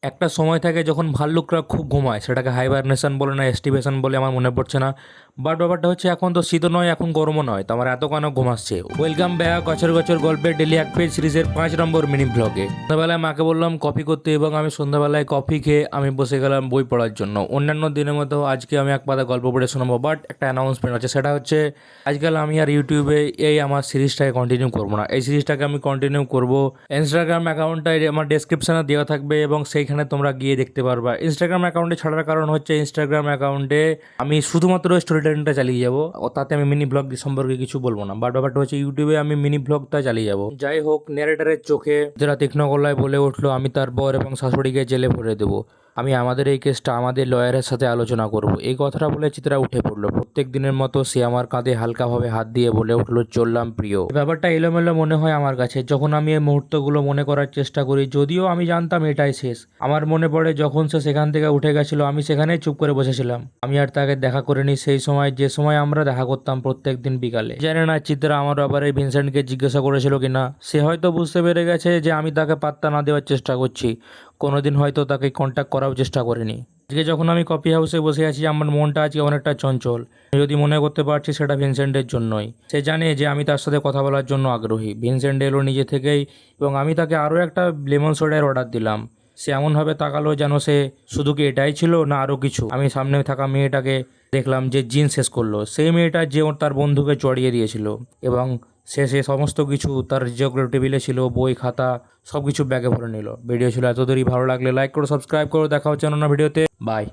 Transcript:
একটা সময় থাকে যখন ভাল্লুকরা খুব ঘুমায়, সেটাকে হাইবারনেশন বলে না এস্টিভেশন বলে আমার মনে পড়ছে না। বাট ব্যাপারটা হচ্ছে এখন তো শীতও নয়, এখন গরমও নয়, তো আমার এত কেন ঘুমাচ্ছে। ওয়েলকাম ব্যাক গছের গছের গল্পের ডেলি এক পেজ সিরিজের 5 নম্বর মিনি ব্লগে। সন্ধ্যাবেলায় মাকে বললাম কফি করতে এবং আমি সন্ধ্যাবেলায় কফি খেয়ে আমি বসে গেলাম বই পড়ার জন্য। অন্যান্য দিনের মতো আজকে আমি এক পাতা গল্প পড়ে শোনাবো, বাট একটা অ্যানাউন্সমেন্ট আছে, সেটা হচ্ছে আজকাল আমি আর ইউটিউবে এই আমার সিরিজটাকে কন্টিনিউ করবো না। এই সিরিজটাকে আমি কন্টিনিউ করব ইনস্টাগ্রাম অ্যাকাউন্টটা আমার ডেসক্রিপশনে দেওয়া থাকবে এবং সেইখানে তোমরা গিয়ে দেখতে পারবা। ইনস্টাগ্রাম অ্যাকাউন্টে ছাড়ার কারণ হচ্ছে ইনস্টাগ্রাম অ্যাকাউন্টে আমি শুধুমাত্র স্টোরি টেলিংটা চালিয়ে যাবো, তাতে আমি মিনি ব্লগ সম্পর্কে কিছু বলবো না। বাট ব্যাপারটা হচ্ছে ইউটিউবে আমি মিনি ব্লগটা চালিয়ে যাবো। যাই হোক, ন্যারেটারের চোখে যারা তীক্ষ্ণ গলায় বলে উঠলো আমি তার বর এবং শাশুড়িকে জেলে ভরে দেবো, আমি আমাদের এই কেসটা আমাদের লয়ারের সাথে আলোচনা করব। এই কথাটা বলে চিত্রা উঠে পড়লো। প্রত্যেক দিনের মতো সে আমার কাঁধে হালকাভাবে হাত দিয়ে বলে উঠলো, চললাম প্রিয়। ব্যাপারটা এলোমেলো মনে হয় আমার কাছে যখন আমি এই মুহূর্তগুলো মনে করার চেষ্টা করি, যদিও আমি জানতাম এটাই শেষ। আমার মনে পড়ে যখন সে সেখান থেকে উঠে গেছিল, আমি সেখানেই চুপ করে বসেছিলাম। আমি আর তাকে দেখা করিনি সেই সময়, যে সময় আমরা দেখা করতাম প্রত্যেক দিন বিকালে। জানি না চিত্রা আমার ব্যাপারে ভিনসেন্টকে জিজ্ঞাসা করেছিল কিনা। সে হয়তো বুঝতে পেরে গেছে যে আমি তাকে পাত্তা না দেওয়ার চেষ্টা করছি, কোনোদিন হয়তো তাকে কন্ট্যাক্ট করার চেষ্টা করিনি। আজকে যখন আমি কফি হাউসে বসে আছি, আমার মনটা আজকে অনেকটা চঞ্চল। আমি যদি মনে করতে পারছি সেটা ভিনসেন্টের জন্যই। সে জানে যে আমি তার সাথে কথা বলার জন্য আগ্রহী। ভিনসেন্ট এলো নিজে থেকেই এবং আমি তাকে আরও একটা লেমন সোডার অর্ডার দিলাম। সে এমনভাবে তাকালো যেন সে শুধু কি এটাই ছিল না আরও কিছু। আমি সামনে থাকা মেয়েটাকে দেখলাম যে জিন শেষ করলো, সেই মেয়েটা যে তার বন্ধুকে চড়িয়ে দিয়েছিল এবং সে সমস্ত কিছু তার যেগুলো টেবিলে ছিল, বই খাতা সব কিছু ব্যাগে ভরে নিল। ভিডিও ছিল এত দেরি, ভালো লাগলে লাইক করো, সাবস্ক্রাইব করো। দেখা হচ্ছে অন্য ভিডিওতে। বাই।